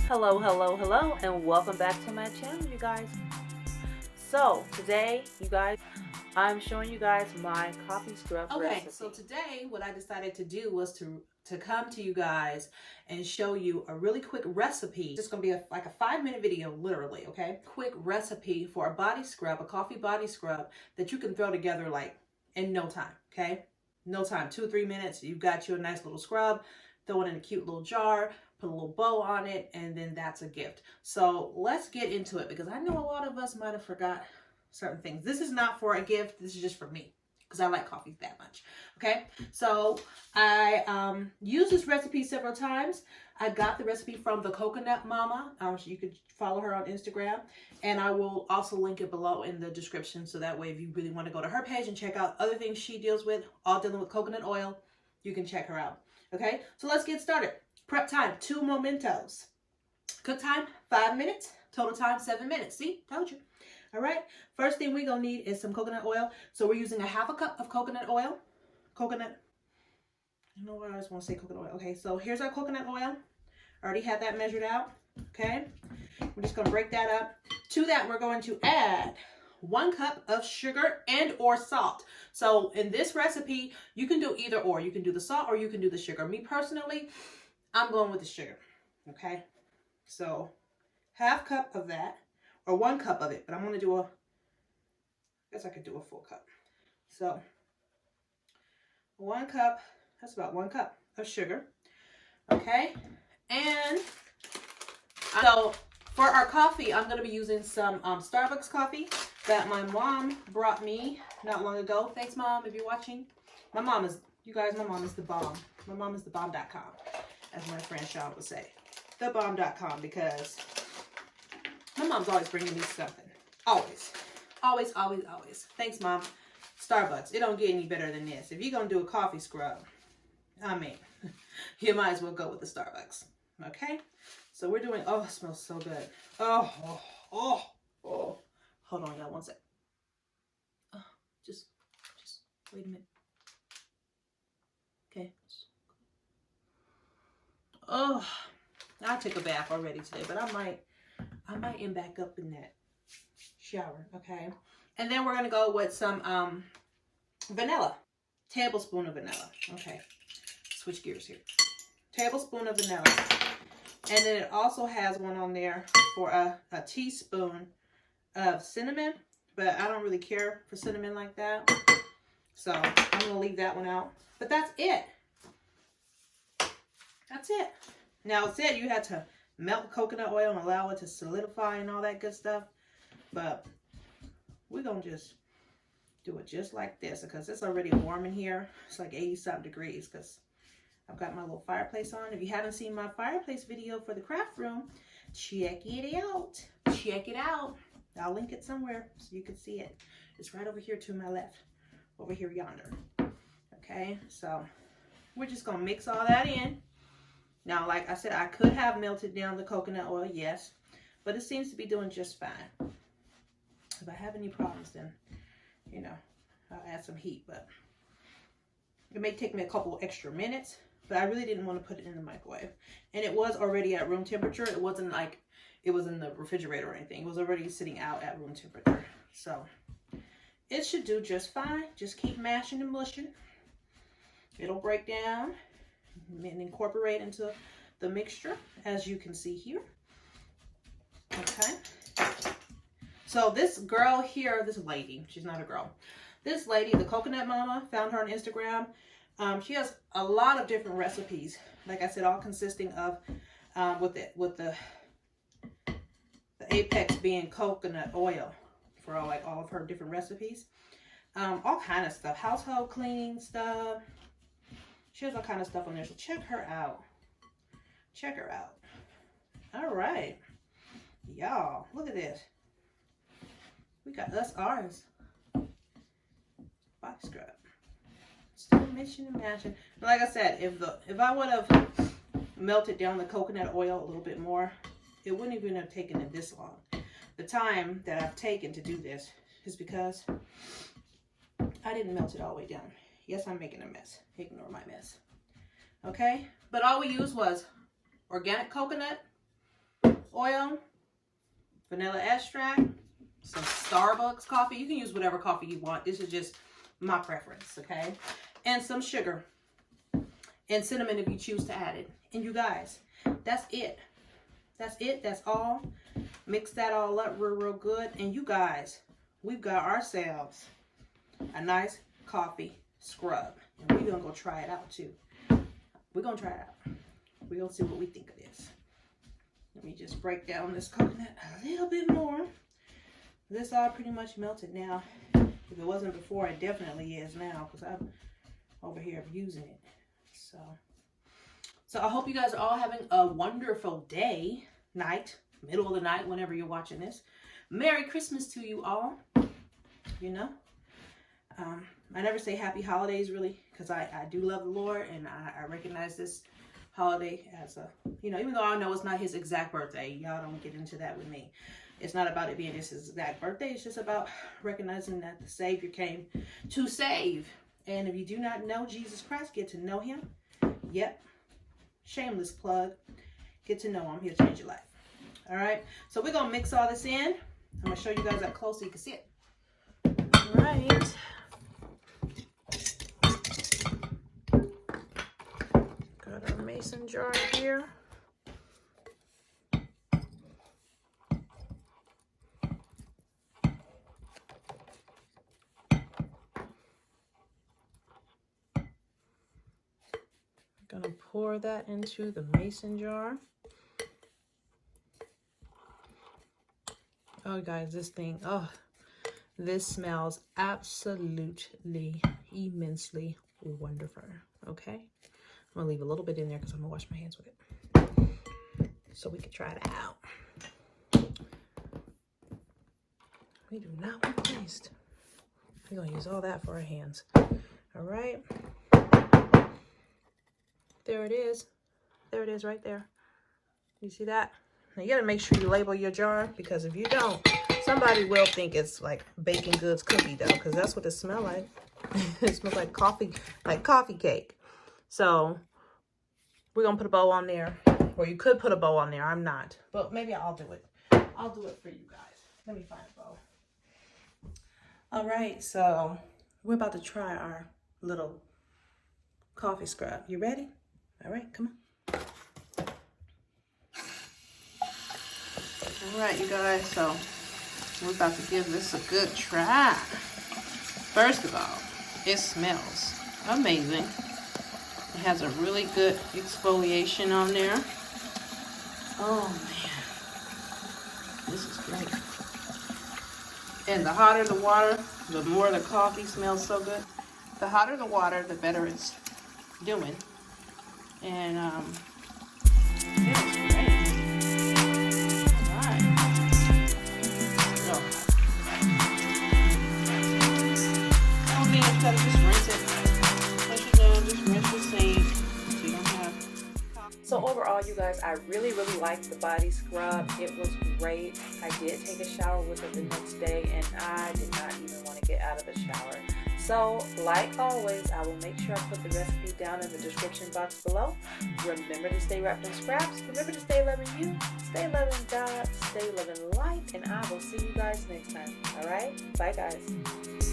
Hello, hello, hello, and welcome back to my channel, you guys. So today, you guys, I'm showing you guys my coffee scrub recipe. So today what I decided to do was to come to you guys and show you a really quick recipe. It's gonna be like a 5-minute video, literally, okay? Quick recipe for a body scrub, a coffee body scrub that you can throw together like in no time, okay? No time, 2 or 3 minutes, you've got you a nice little scrub, throw it in a cute little jar, put a little bow on it, and then that's a gift. So let's get into it because I know a lot of us might have forgot certain things. This is not for a gift, this is just for me because I like coffee that much. Okay, so I used this recipe several times. I got the recipe from the Coconut Mama. You could follow her on Instagram, and I will also link it below in the description, so that way if you really want to go to her page and check out other things she deals with, all dealing with coconut oil, you can check her out. Okay, so let's get started. Prep time, 2 momentos. Cook time, 5 minutes. Total time, 7 minutes. See, told you. All right, first thing we're gonna need is some coconut oil. So we're using a 1/2 cup of coconut oil. Coconut, I know why I always want to say coconut oil. Okay, so here's our coconut oil. I already had that measured out. Okay, we're just gonna break that up. To that, we're going to add 1 cup of sugar and or salt. So in this recipe, you can do either or. You can do the salt or you can do the sugar. Me personally, I'm going with the sugar. Okay, so 1/2 cup of that, or 1 cup of it, but I'm going to do I guess I could do a full cup. So 1 cup, that's about 1 cup of sugar. Okay, and so for our coffee, I'm going to be using some Starbucks coffee that my mom brought me not long ago. Thanks, Mom, if you're watching. My mom is, you guys, my mom is the bomb. My mom is the bomb.com, as my friend Sean would say. The bomb.com, because my mom's always bringing me something. Always. Always, always, always. Thanks, Mom. Starbucks. It don't get any better than this. If you're going to do a coffee scrub, I mean, you might as well go with the Starbucks. Okay? So we're doing, oh, it smells so good. Oh. Hold on, y'all, 1 sec. Oh, just wait a minute. Okay. Oh, I took a bath already today, but I might end back up in that shower, okay? And then we're going to go with some vanilla. Tablespoon of vanilla. Okay, switch gears here. Tablespoon of vanilla. And then it also has one on there for a teaspoon of cinnamon, but I don't really care for cinnamon like that. So I'm going to leave that one out. But that's it. That's it. Now, it said you had to melt coconut oil and allow it to solidify and all that good stuff. But we're going to just do it just like this because it's already warm in here. It's like 80-something degrees because I've got my little fireplace on. If you haven't seen my fireplace video for the craft room, check it out. Check it out. I'll link it somewhere so you can see it. It's right over here to my left. Over here yonder. Okay, so we're just going to mix all that in. Now, like I said, I could have melted down the coconut oil, yes, but it seems to be doing just fine. If I have any problems, then, you know, I'll add some heat, but it may take me a couple extra minutes, but I really didn't want to put it in the microwave. And it was already at room temperature. It wasn't like it was in the refrigerator or anything. It was already sitting out at room temperature. So it should do just fine. Just keep mashing and mushing. It'll break down and incorporate into the mixture, as you can see here. Okay. So this girl here, this lady, she's not a girl. This lady, the Coconut Mama, found her on Instagram. She has a lot of different recipes. Like I said, all consisting of, with the apex being coconut oil for all of her different recipes. All kind of stuff, household cleaning stuff. She has all kind of stuff on there, so check her out. Check her out. All right. Y'all, look at this. We got us ours. Body scrub. Still mixing and mashing. Like I said, if I would have melted down the coconut oil a little bit more, it wouldn't even have taken it this long. The time that I've taken to do this is because I didn't melt it all the way down. Yes, I'm making a mess. Ignore my mess. Okay? But all we used was organic coconut, oil, vanilla extract, some Starbucks coffee. You can use whatever coffee you want. This is just my preference, okay? And some sugar and cinnamon if you choose to add it. And you guys, that's it. That's it. That's all. Mix that all up real good. And you guys, we've got ourselves a nice coffee scrub. And we're going to go try it out too. We're going to try it out. We're going to see what we think of this. Let me just break down this coconut a little bit more. This all pretty much melted now. If it wasn't before, it definitely is now because I'm over here using it. So I hope you guys are all having a wonderful day, night, middle of the night, whenever you're watching this. Merry Christmas to you all. You know, I never say happy holidays really because I do love the Lord and I recognize this holiday as a, you know, even though I know it's not his exact birthday, y'all don't get into that with me. It's not about it being his exact birthday. It's just about recognizing that the Savior came to save. And if you do not know Jesus Christ, get to know him. Yep. Shameless plug. Get to know him. He'll change your life. All right. So we're going to mix all this in. I'm going to show you guys up close so you can see it. All right. Got our mason jar here. Gonna pour that into the mason jar. Oh guys, this thing, oh, this smells absolutely immensely wonderful. Okay, I'm gonna leave a little bit in there because I'm gonna wash my hands with it so we can try it out. We do not want waste. We're gonna use all that for our hands. All right. There it is. There it is right there. You see that? Now you gotta make sure you label your jar because if you don't, somebody will think it's like baking goods cookie dough because that's what it smells like. It smells like coffee cake. So we're gonna put a bow on there. Or you could put a bow on there. I'm not. But maybe I'll do it. I'll do it for you guys. Let me find a bow. All right, so we're about to try our little coffee scrub. You ready? All right, come on. All right, you guys, so we're about to give this a good try. First of all, it smells amazing. It has a really good exfoliation on there. Oh, man. This is great. And the hotter the water, the more the coffee smells so good. The hotter the water, the better it's doing. And yeah, it's great. All right. So, one thing is gotta just rinse it. What you do, just rinse the sink so you don't have. So overall, you guys, I really liked the body scrub. It was great. I did take a shower with it the next day, and I did not even want to get out of the shower. So, like always, I will make sure I put the recipe down in the description box below. Remember to stay wrapped in scraps. Remember to stay loving you, stay loving God, stay loving life, and I will see you guys next time. All right? Bye, guys.